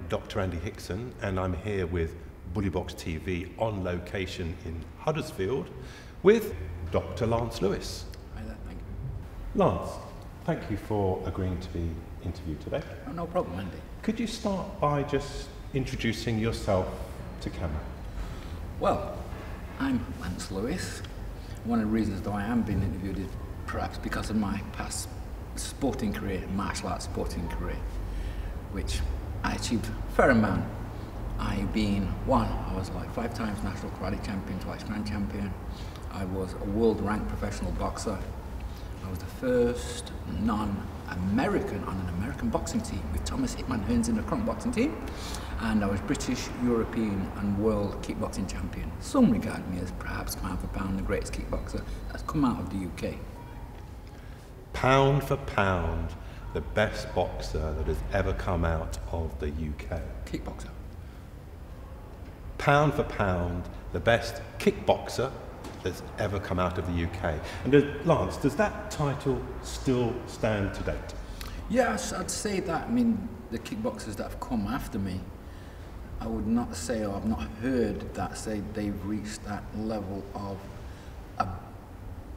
Dr. Andy Hickson, and I'm here with Bullybox TV on location in Huddersfield with Dr. Lance Lewis. Hi there, thank you. Lance, thank you for agreeing to be interviewed today. Oh, no problem, Andy. Could you start by just introducing yourself to camera? Well, I'm Lance Lewis. One of the reasons though I am being interviewed is perhaps because of my past sporting career, martial arts sporting career, which I achieved a fair amount. I was like 5 times national karate champion, twice grand champion. I was a world ranked professional boxer. I was the first non-American on an American boxing team with Thomas Hitman Hearns in the current boxing team. And I was British, European and world kickboxing champion. Some regard me as perhaps pound for pound the greatest kickboxer that's come out of the UK. Pound for pound, the best boxer that has ever come out of the UK. Kickboxer. Pound for pound, the best kickboxer that's ever come out of the UK. And Lance, does that title still stand to date? Yes, I'd say that. I mean, the kickboxers that have come after me, I would not say, or I've not heard that say they've reached that level of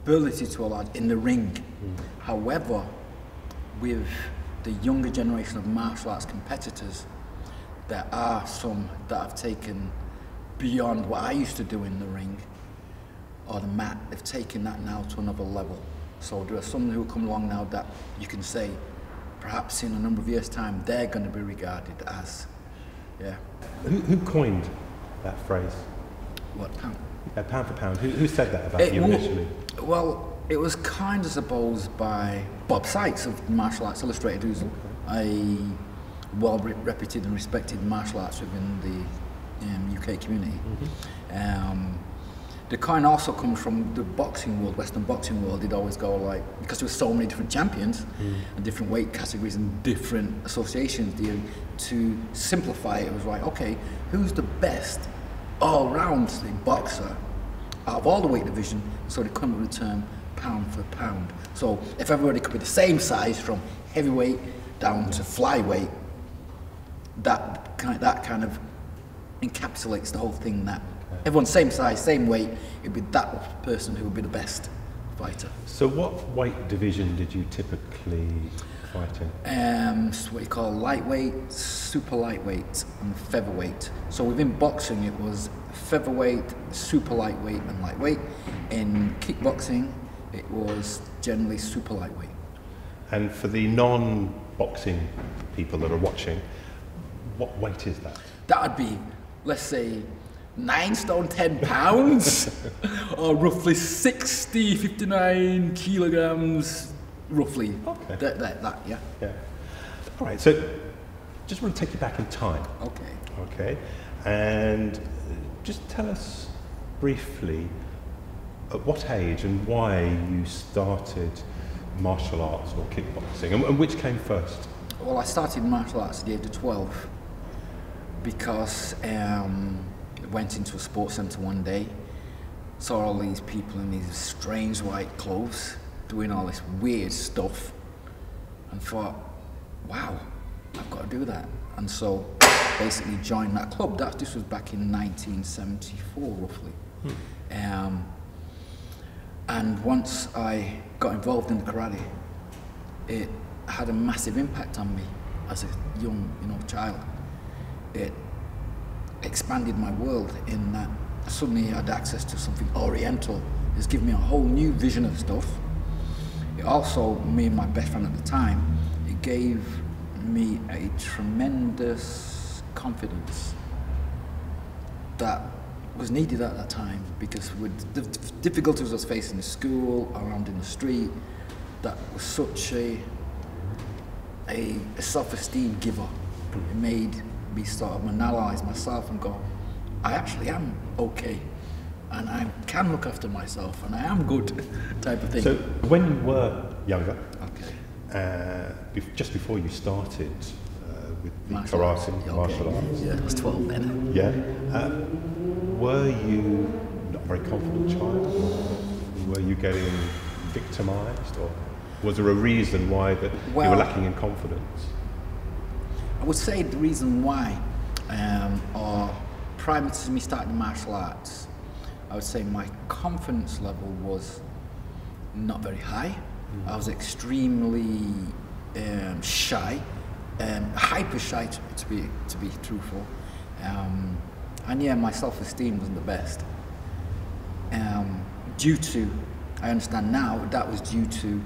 ability to allow in the ring. However, with the younger generation of martial arts competitors, there are some that have taken beyond what I used to do in the ring or the mat. They've taken that now to another level. So there are some who come along now that you can say, perhaps in a number of years' time, they're going to be regarded as, yeah. Who coined that phrase? What, pound? Pound for pound. Who said that about you initially? Well, it was kind of supposed by Bob Sykes of Martial Arts Illustrated, who's a well-reputed and respected martial arts within the UK community. The coin also comes from the boxing world, Western boxing world. They'd always go like, because there were so many different champions and different weight categories and different associations, to simplify it, it was like, okay, who's the best all-round boxer out of all the weight division? So they come up with the term pound for pound. So if everybody could be the same size from heavyweight down to flyweight, that kind of encapsulates the whole thing, that everyone's same size, same weight, it'd be that person who would be the best fighter. So what weight division did you typically fight in? So what you call lightweight, super lightweight and featherweight. So within boxing it was featherweight, super lightweight and lightweight. In kickboxing it was generally super lightweight. And for the non-boxing people that are watching, what weight is that? That would be, let's say, 9 stone 10 pounds, or roughly 59 kilograms, roughly. Okay. That, yeah. Yeah. All right. So, just want to take you back in time. Okay. Okay. And just tell us briefly at what age and why you started martial arts or kickboxing, and which came first? Well, I started martial arts at the age of 12 because I went into a sports centre one day, saw all these people in these strange white clothes doing all this weird stuff, and thought, wow, I've got to do that. And so basically joined that club. This was back in 1974 roughly. And once I got involved in the karate, it had a massive impact on me as a young, child. It expanded my world in that suddenly I had access to something oriental. It's given me a whole new vision of stuff. It also, me and my best friend at the time, it gave me a tremendous confidence that was needed at that time, because with the difficulties I was facing in school, around in the street, that was such a self-esteem giver. It made me sort of analyse myself and go, I actually am okay, and I can look after myself, and I am good, type of thing. So when you were younger, just before you started with the martial arts, yeah, I was 12 then. Yeah, were you not a very confident child? Or were you getting victimised, or was there a reason why that you were lacking in confidence? I would say the reason why, or prior to me starting martial arts, I would say my confidence level was not very high. I was extremely shy, hyper shy to be truthful, and yeah, my self-esteem wasn't the best. Due to, I understand now, that was due to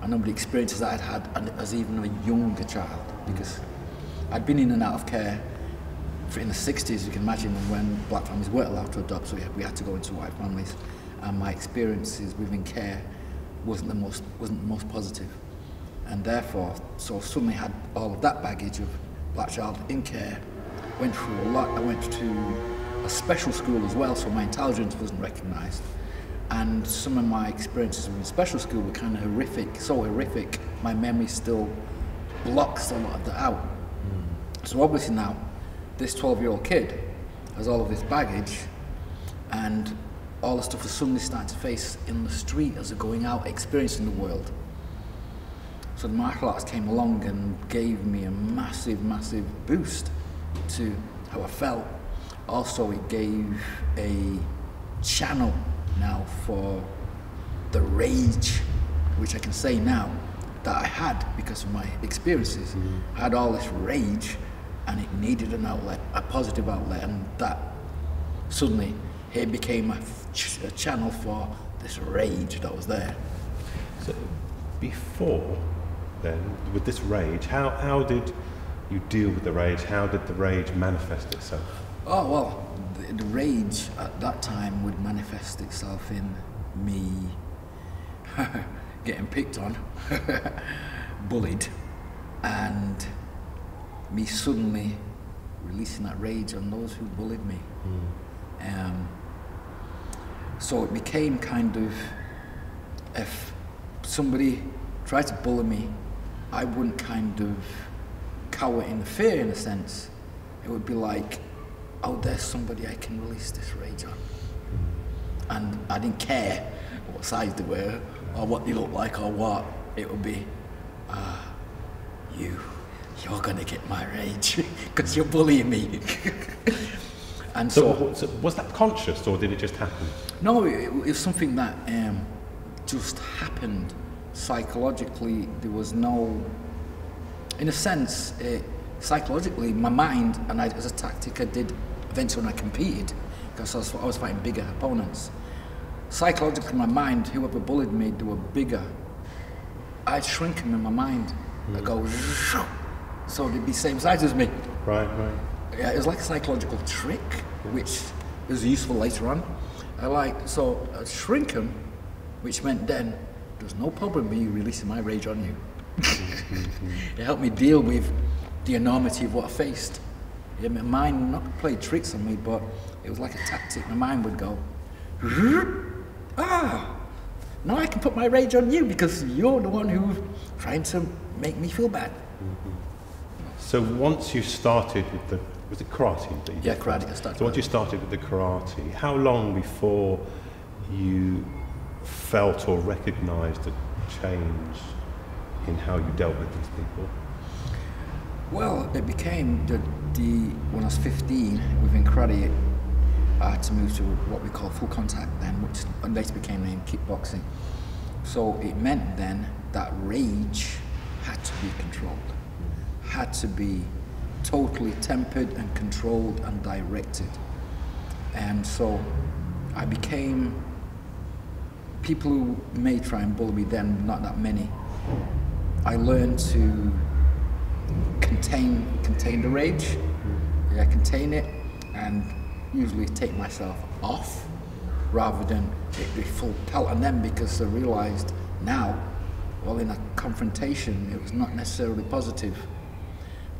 a number of experiences I'd had as even a younger child, because I'd been in and out of care in the 60s, you can imagine, when black families weren't allowed to adopt, so we had to go into white families, and my experiences within care wasn't the most positive, and therefore, so suddenly had all of that baggage of black child in care, went through a lot. I went to a special school as well, so my intelligence wasn't recognised, and some of my experiences in special school were kind of horrific, so horrific, my memory still blocks a lot of that out. So obviously now, this 12-year-old kid has all of this baggage, and all the stuff is suddenly starting to face in the street as they're going out, experiencing the world. So the martial arts came along and gave me a massive, massive boost to how I felt. Also, it gave a channel now for the rage, which I can say now that I had because of my experiences. I had all this rage, and it needed an outlet, a positive outlet, and that suddenly it became a channel for this rage that was there. So before then, with this rage, how did you deal with the rage? How did the rage manifest itself? Oh, well, the rage at that time would manifest itself in me getting picked on, bullied, and me suddenly releasing that rage on those who bullied me. So it became kind of, if somebody tried to bully me, I wouldn't kind of cower in fear, in a sense. It would be like, oh, there's somebody I can release this rage on. And I didn't care what size they were, or what they looked like, or what. It would be, you're gonna get my rage, because you're bullying me. And so was that conscious, or did it just happen? No, it was something that just happened psychologically. There was no, in a sense, psychologically, my mind, and as a tactic I did eventually when I competed, because I was fighting bigger opponents. Psychologically, my mind, whoever bullied me, they were bigger. I'd shrink them in my mind. I'd go, so they'd be same size as me. Right. Yeah, it was like a psychological trick, which was useful later on. So I'd shrink them, which meant then there's no problem with you releasing my rage on you. It helped me deal with the enormity of what I faced. Yeah, my mind not played tricks on me, but it was like a tactic. My mind would go, now I can put my rage on you because you're the one who's trying to make me feel bad. So once you started with was it karate that you did? Yeah, karate. I started. So once you started with the karate, how long before you felt or recognised a change in how you dealt with these people? Well, it became when I was 15 within karate, I had to move to what we call full contact then, which later became named kickboxing. So it meant then that rage had to be controlled, had to be totally tempered and controlled and directed. And so I became, people who may try and bully me then, not that many, I learned to contain the rage, contain it, and usually take myself off rather than it be full pelt on them, because I realised now, well, in a confrontation, it was not necessarily positive.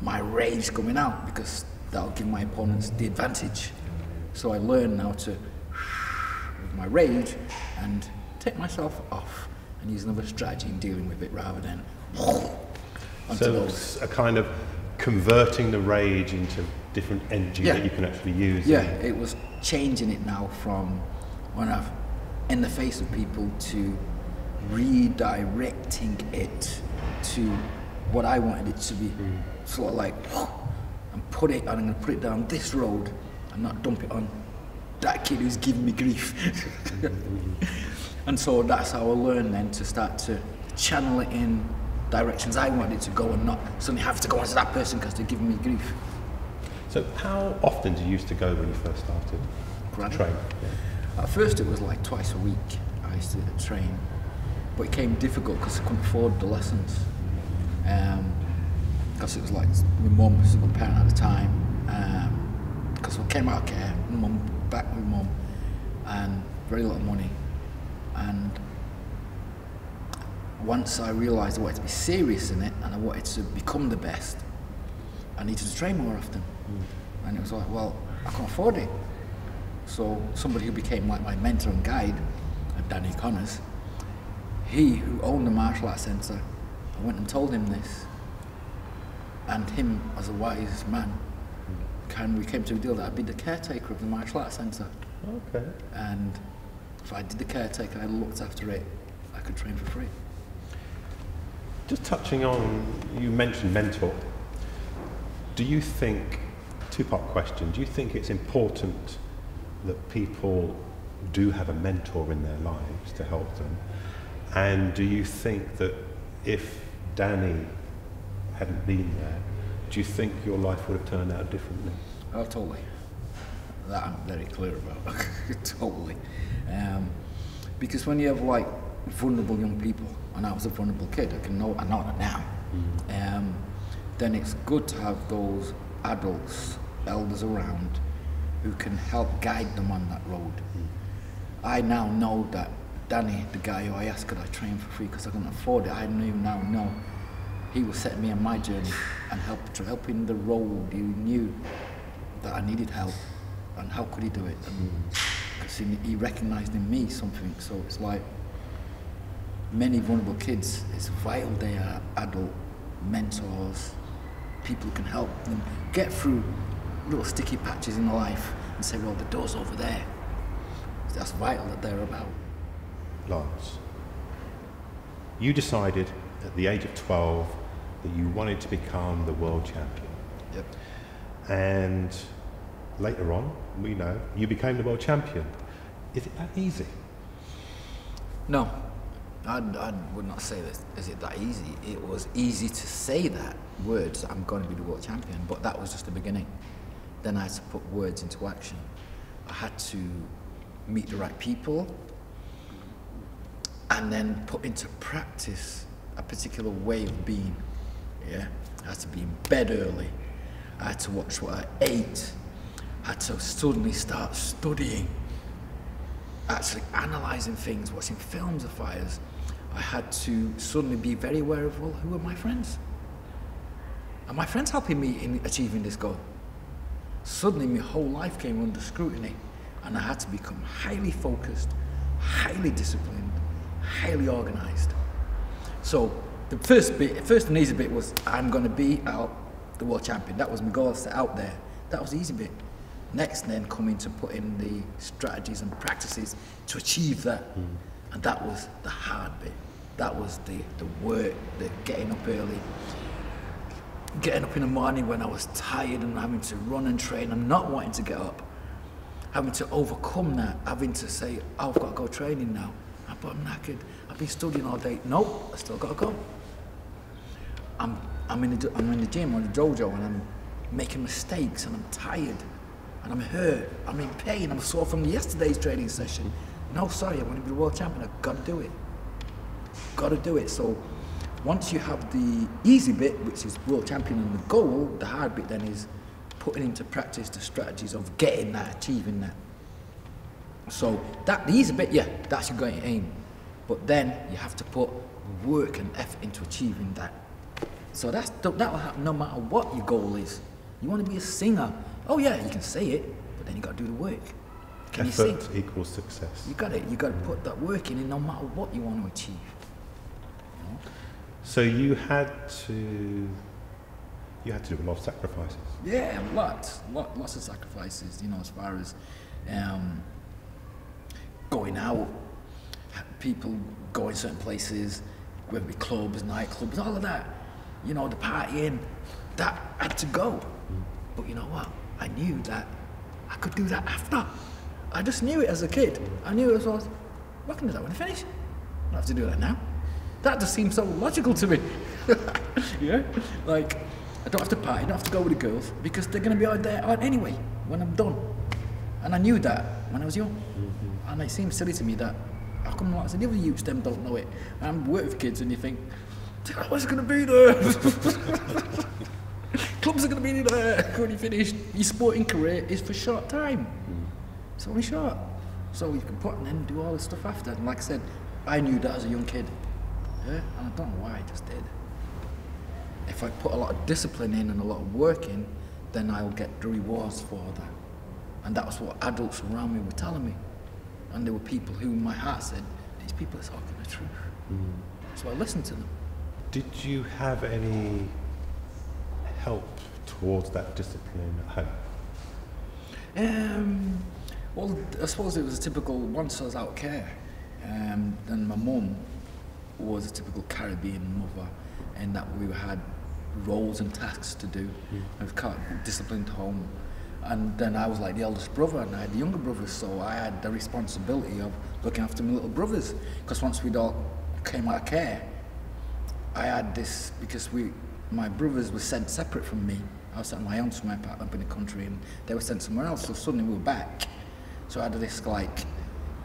My rage coming out, because that'll give my opponents the advantage. So I learned now to, with my rage, and take myself off and use another strategy in dealing with it rather than so it's a kind of converting the rage into different energy that you can actually use. Yeah, it was changing it now from when I'm in the face of people to redirecting it to what I wanted it to be. sort of like, and put it, and I'm going to put it down this road and not dump it on that kid who's giving me grief. And so that's how I learned then to start to channel it in directions I wanted it to go and not suddenly have to go onto that person because they're giving me grief. So how often did you used to go when you first started to train? Yeah. At first it was like twice a week I used to train, but it became difficult because I couldn't afford the lessons. Because it was like my mum, single parent at the time, because I came out of care, mum back with mum, and very little money. And once I realised I wanted to be serious in it and I wanted to become the best, I needed to train more often. And it was like, well, I can't afford it. So somebody who became like my mentor and guide, Danny Connors, he who owned the martial arts centre, I went and told him this. And him, as a wise man, we came to a deal that I'd be the caretaker of the martial arts centre. Okay. And if I did the caretaker, I looked after it, I could train for free. Just touching on, you mentioned mentor. Do you think, two-part question, do you think it's important that people do have a mentor in their lives to help them? And do you think that if Danny hadn't been there, do you think your life would have turned out differently? Oh, totally. That I'm very clear about. Totally. Because when you have like vulnerable young people, and I was a vulnerable kid, I know that now, then it's good to have those adults, elders around, who can help guide them on that road. I now know that Danny, the guy who I asked could I train for free because I couldn't afford it, I now know he was setting me on my journey and helping the road. He knew that I needed help, and how could he do it? Because he recognised in me something. So it's like many vulnerable kids, it's vital they are adult mentors, people who can help them get through little sticky patches in life and say, well, the door's over there. That's vital that they're about. Lance, you decided at the age of 12 that you wanted to become the world champion. Yep. And later on, we know, you became the world champion. Is it that easy? No, I would not say that. Is it that easy? It was easy to say that, words, that I'm going to be the world champion, but that was just the beginning. Then I had to put words into action. I had to meet the right people and then put into practice a particular way of being. Yeah, I had to be in bed early. I had to watch what I ate. I had to suddenly start studying, actually analysing things, watching films of fighters. I had to suddenly be very aware of, well, who are my friends? Are my friends helping me in achieving this goal? Suddenly my whole life came under scrutiny, and I had to become highly focused, highly disciplined, highly organised. So the first and easy bit was, I'm going to be the world champion. That was my goal set out there. That was the easy bit. Next then coming to put in the strategies and practices to achieve that. And that was the hard bit. That was the work, the getting up early. Getting up in the morning when I was tired and having to run and train and not wanting to get up. Having to overcome that, having to say, oh, I've got to go training now. But I'm knackered. I've been studying all day. Nope, I still got to go. I'm in the gym or the dojo and I'm making mistakes and I'm tired and I'm hurt. I'm in pain. I'm sore from yesterday's training session. No, sorry, I want to be the world champion. I've got to do it. Got to do it. So once you have the easy bit, which is world champion and the goal, the hard bit then is putting into practice the strategies of getting that, achieving that. So the easy bit, yeah, that's your going aim. But then you have to put work and effort into achieving that. So that will happen no matter what your goal is. You want to be a singer. Oh yeah, you can say it, but then you got to do the work. Can effort you sing? Equals success. You got to put that work in no matter what you want to achieve. You know? So you had to do a lot of sacrifices. Yeah, lots of sacrifices. You know, as far as going out, people going certain places, whether it be clubs, nightclubs, all of that. You know, the partying, that had to go. But you know what? I knew that I could do that after. I just knew it as a kid. I knew it was, I can do that when I finish. I don't have to do that now. That just seems so logical to me. Yeah? Like, I don't have to party, I don't have to go with the girls, because they're going to be out there anyway when I'm done. And I knew that when I was young. And it seems silly to me that, how come lots of the other youths them don't know it? And I'm working with kids and you think, what's going to be there? Clubs are going to be there when you finish. Your sporting career is for short time. It's only short. So you can put and then do all this stuff after. And like I said, I knew that as a young kid. Yeah? And I don't know why I just did. If I put a lot of discipline in and a lot of work in, then I'll get the rewards for that. And that was what adults around me were telling me. And there were people who my heart said, these people are talking the truth. So I listened to them. Did you have any help towards that discipline at home? Well, I suppose it was a typical, once I was out of care, then my mum was a typical Caribbean mother, in that we had roles and tasks to do. I was kind of disciplined home. And then I was like the eldest brother, and I had the younger brothers, so I had the responsibility of looking after my little brothers. Because once we'd all came out of care, I had this, because my brothers were sent separate from me. I was sent on my own somewhere up in the country, and they were sent somewhere else, so suddenly we were back. So I had this like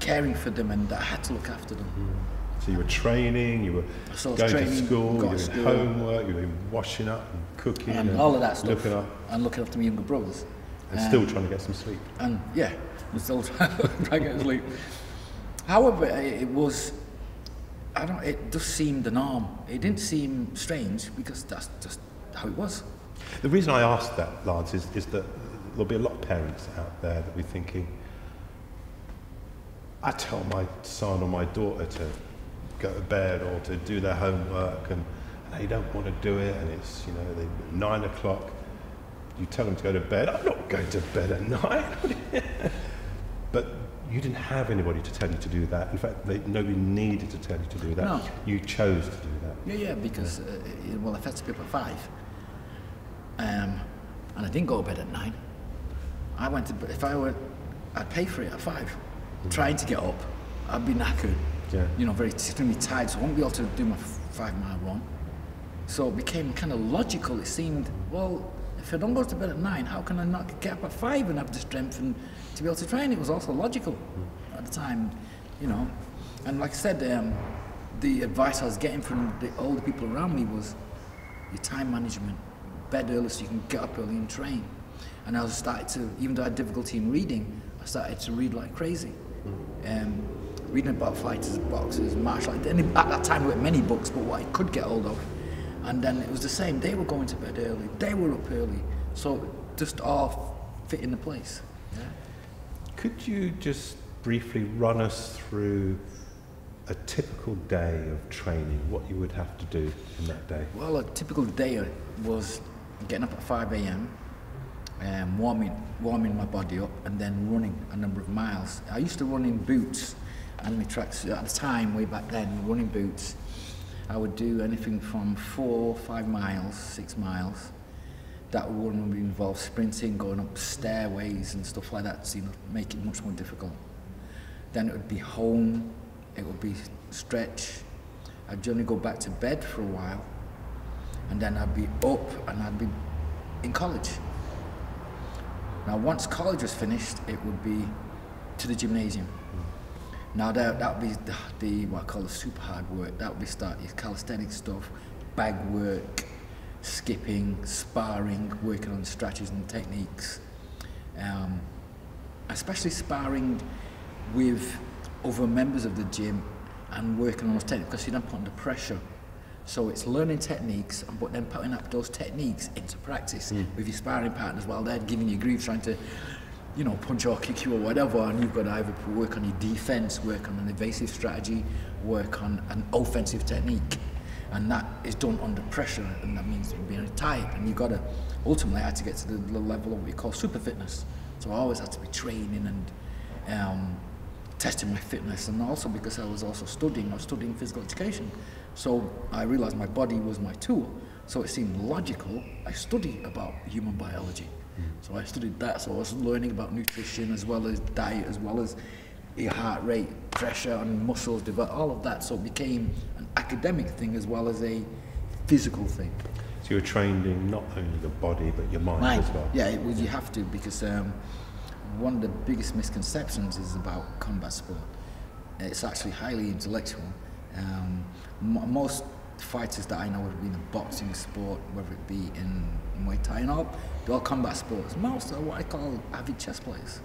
caring for them, and I had to look after them. So you were training, you were going to school, you were doing homework, you were washing up and cooking and all of that stuff, looking after my younger brothers. And still trying to get some sleep. And yeah, I'm still trying to get sleep. However, it was, it just seemed the norm. It didn't seem strange, because that's just how it was. The reason I asked that, Lance, is that there'll be a lot of parents out there that will be thinking, I tell my son or my daughter to go to bed or to do their homework, and they don't want to do it, and it's, 9 o'clock. You tell them to go to bed. I'm not going to bed at night. But you didn't have anybody to tell you to do that. In fact, nobody needed to tell you to do that. No. You chose to do that. Yeah, because, I fed to people at 5. And I didn't go to bed at 9. I went to bed, I'd pay for it at 5. Trying to get up, I'd be knackered. Yeah. Very extremely tired, so I won't be able to do my 5-mile run. So it became kind of logical. It seemed, well, if I don't go to bed at 9, how can I not get up at 5 and have the strength and to be able to train? It was also logical at the time, And like I said, the advice I was getting from the older people around me was your time management, bed early so you can get up early and train. And I started to, even though I had difficulty in reading, I started to read like crazy. Reading about fighters, boxers, martial arts. At that time, there were many books, but what I could get hold of. And then it was the same. They were going to bed early. They were up early. So just all fit into place. Yeah. Could you just briefly run us through a typical day of training, what you would have to do in that day? Well, a typical day was getting up at 5 a.m., warming my body up, and then running a number of miles. I used to run in boots and my tracks at the time, way back then, running boots. I would do anything from 4, 5 miles, 6 miles. That would involve sprinting, going up stairways and stuff like that to make it much more difficult. Then it would be home, it would be stretch. I'd generally go back to bed for a while, and then I'd be up and I'd be in college. Now once college was finished, it would be to the gymnasium. Now that would be the what I call the super hard work. That would be your calisthenics stuff, bag work, skipping, sparring, working on strategies and techniques. Especially sparring with other members of the gym and working on those techniques, because you're then put under pressure. So it's learning techniques, but then putting up those techniques into practice with your sparring partners while they're giving you grief, trying to punch or kick you or whatever, and you've got to either work on your defense, work on an evasive strategy, work on an offensive technique. And that is done under pressure, and that means being tight, and you've got to, ultimately I had to get to the level of what we call super fitness. So I always had to be training and testing my fitness, and also because I was studying physical education. So I realized my body was my tool. So it seemed logical. I studied about human biology. So I studied that, so I was learning about nutrition as well as diet, as well as your heart rate, pressure and muscles, all of that. So it became an academic thing as well as a physical thing. So you were trained in not only the body but your mind as well? Yeah, you have to, because one of the biggest misconceptions is about combat sport. It's actually highly intellectual. Most fighters that I know have been in boxing sport, whether it be in Muay Thai and all, they're all combat sports. Most are what I call avid chess players.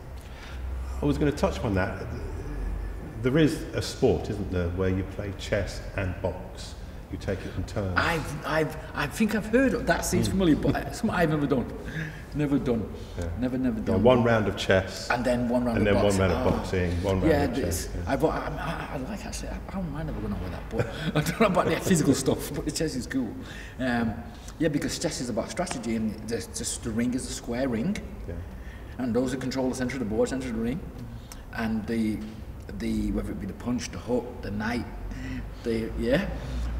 I was going to touch on that. There is a sport, isn't there, where you play chess and box. You take it in turns. I think I've heard of that. Seems familiar, but it's something I've never done. Never done. Yeah. Never done. Yeah, one round of chess. And then one round and of then boxing. one round of boxing, one round of chess. Yeah. I like actually, I don't mind never going over that, but I don't know about the physical stuff, but the chess is cool. Yeah, because chess is about strategy, and the ring is a square ring. Yeah. And those who control the centre of the board, centre of the ring. And the whether it be the punch, the hook, the knight, the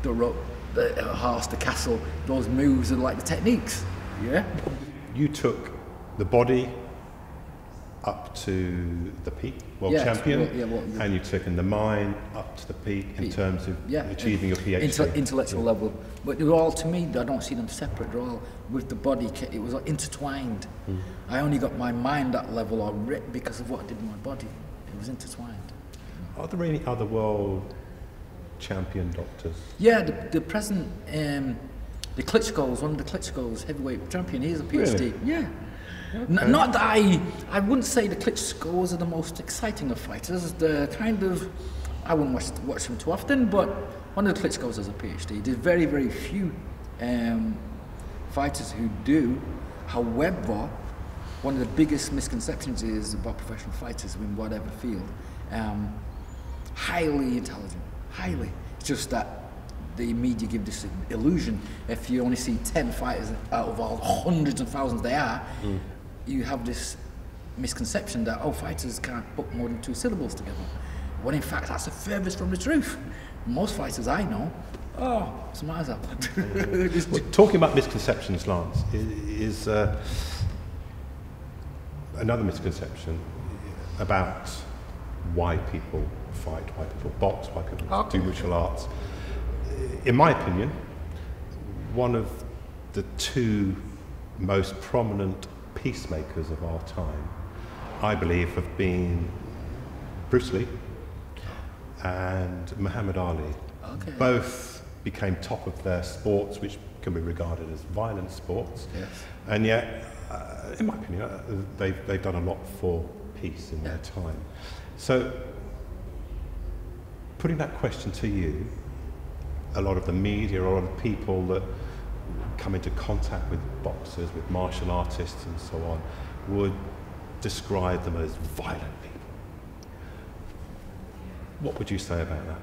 rook, the horse, the castle, those moves are like the techniques. Yeah. You took the body up to the peak, world champion, and you've taken the mind up to the peak in terms of achieving your PhD. Intellectual level. But they're all, to me, I don't see them separate. They're all with the body. It was intertwined. I only got my mind that level or because of what I did with my body. It was intertwined. Are there any other world champion doctors? Yeah, the present, the Klitschko's, one of the Klitschko's heavyweight champion, he's a PhD. Really? Yeah. Okay. Not that I wouldn't say the Klitschko's are the most exciting of fighters. The kind of, I wouldn't watch them too often, but one of the Klitschko's has a PhD. There's very, very few fighters who do. However, one of the biggest misconceptions is about professional fighters in whatever field. Highly intelligent, highly. It's just that the media give this illusion. If you only see 10 fighters out of all hundreds and thousands they are, you have this misconception that, fighters can't put more than 2 syllables together. When in fact, that's the furthest from the truth. Most fighters I know, what's the matter? Well, talking about misconceptions, Lance, is another misconception about why people fight, why people box, why people do martial arts. In my opinion, one of the 2 most prominent peacemakers of our time, I believe, have been Bruce Lee and Muhammad Ali. Okay. Both became top of their sports, which can be regarded as violent sports. Yes. And yet, in my opinion, they've done a lot for peace in their time. So, putting that question to you, a lot of the media, a lot of the people that come into contact with boxers, with martial artists and so on, would describe them as violent people. What would you say about that?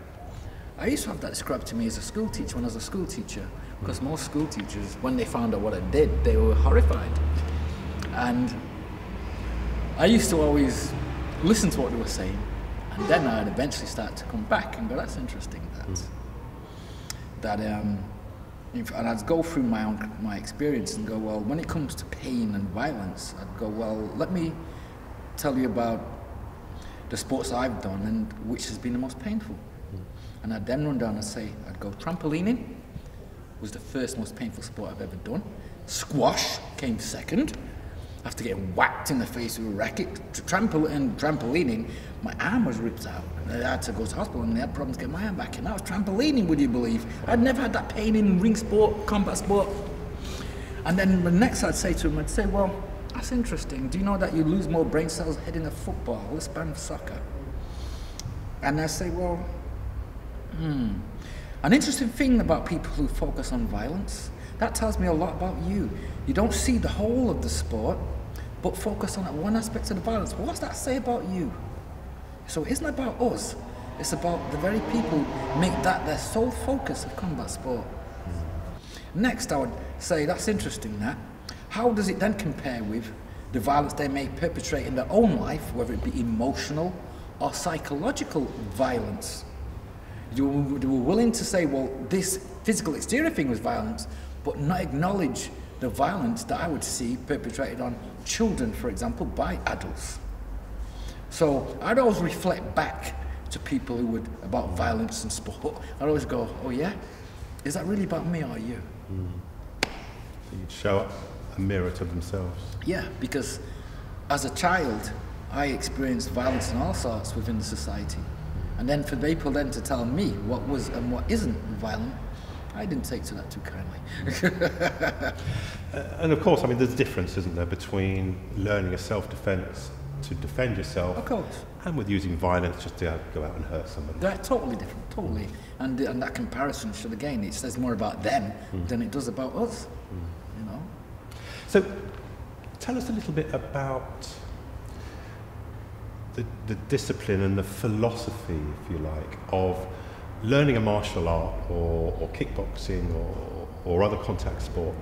I used to have that described to me as a school teacher when I was a school teacher, because most school teachers, when they found out what I did, they were horrified. And I used to always listen to what they were saying, and then I'd eventually start to come back and go, that's interesting, and I'd go through my experience and go, well, when it comes to pain and violence, I'd go, well, let me tell you about the sports I've done and which has been the most painful. And I'd then run down and say, I'd go, trampolining was the first most painful sport I've ever done. Squash came second. After getting whacked in the face with a racket, trampolining, my arm was ripped out. And I had to go to hospital and they had problems getting my arm back. And that was trampolining, would you believe? I'd never had that pain in ring sport, combat sport. And then the next I'd say to him, I'd say, well, that's interesting. Do you know that you lose more brain cells heading a football, let's ban soccer? And I say, well, an interesting thing about people who focus on violence, that tells me a lot about you. You don't see the whole of the sport, but focus on that one aspect of the violence. What's that say about you? So it isn't about us. It's about the very people who make that their sole focus of combat sport. Next, I would say, that's interesting, that. How does it then compare with the violence they may perpetrate in their own life, whether it be emotional or psychological violence? They were willing to say, well, this physical exterior thing was violence, but not acknowledge the violence that I would see perpetrated on children, for example, by adults. So I'd always reflect back to people who would, about violence and sport. I'd always go, oh yeah? Is that really about me or you? So you'd show up a mirror to themselves. Yeah, because as a child, I experienced violence and all sorts within the society. And then for people then to tell me what was and what isn't violent, I didn't take to that too kindly. And of course, I mean, there's a difference, isn't there, between learning a self-defense to defend yourself, Of course. and with using violence just to go out and hurt somebody. They're totally different, totally. And that comparison should, again, it says more about them than it does about us, you know? So tell us a little bit about the discipline and the philosophy, if you like, of learning a martial art or kickboxing or other contact sport.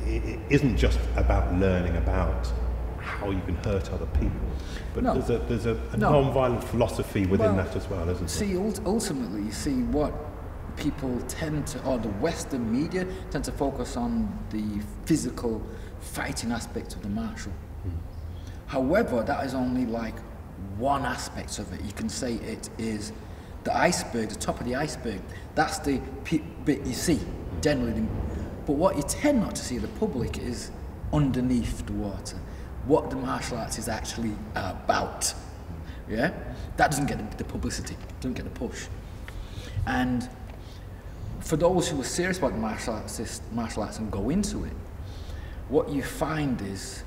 It isn't just about learning about how you can hurt other people, but No. there's a No. non-violent philosophy within that as well, isn't there? See, ultimately, you see what people tend to, or the Western media tend to focus on the physical fighting aspect of the martial. However, that is only like one aspect of it. You can say it is the iceberg, the top of the iceberg. That's the bit you see, generally. But what you tend not to see, the public, is underneath the water. What the martial arts is actually about. Yeah? That doesn't get the publicity, doesn't get the push. And for those who are serious about the martial arts and go into it, what you find is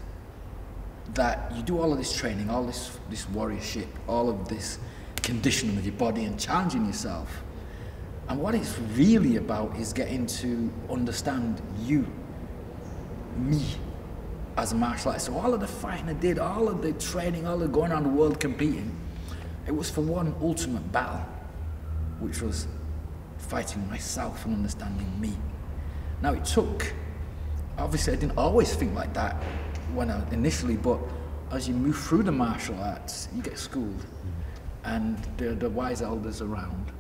that you do all of this training, all this warriorship, all of this conditioning of your body and challenging yourself. And what it's really about is getting to understand you, me, as a martial artist. So all of the fighting I did, all of the training, all of going around the world competing, it was for one ultimate battle, which was fighting myself and understanding me. Now it took, obviously I didn't always think like that when I initially, but as you move through the martial arts, you get schooled. And there are the wise elders around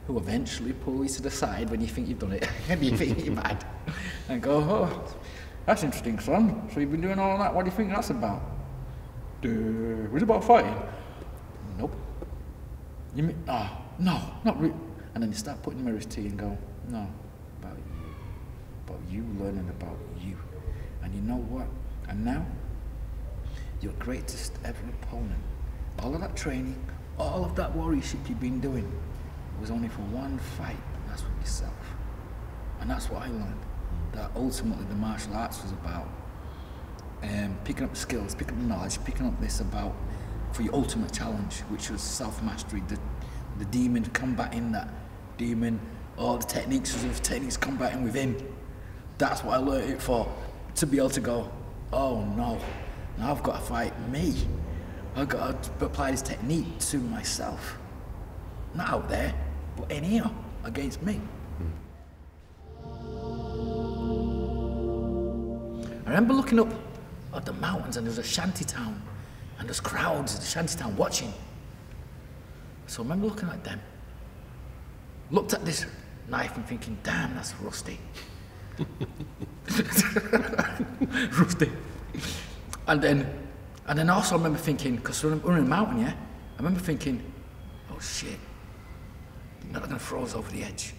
who eventually pull you to the side when you think you've done it and you think you're bad, and go, oh, that's interesting, son. So you've been doing all that, what do you think that's about? Was it about fighting? Nope. You mean, no, not really. And then you start putting mirrors to you and go, no, about you learning about you. And you know what? And now, your greatest ever opponent, all of that training, all of that warriorship you've been doing, was only for one fight, and that's with yourself. And that's what I learned, that ultimately the martial arts was about picking up the skills, picking up the knowledge, picking up this about, for your ultimate challenge, which was self-mastery, the demon combating that demon, all the techniques combating within. That's what I learned it for, to be able to go, oh no, now I've got to fight me. I've got to apply this technique to myself. Not out there, but in here, against me. I remember looking up at the mountains and there was a shanty town and there's crowds at the shanty town watching. So I remember looking at them, looked at this knife and thinking, damn, that's rusty. Rusty. And then also I remember thinking, because we're in a mountain, yeah? I remember thinking, oh shit, you're not going to throw us over the edge.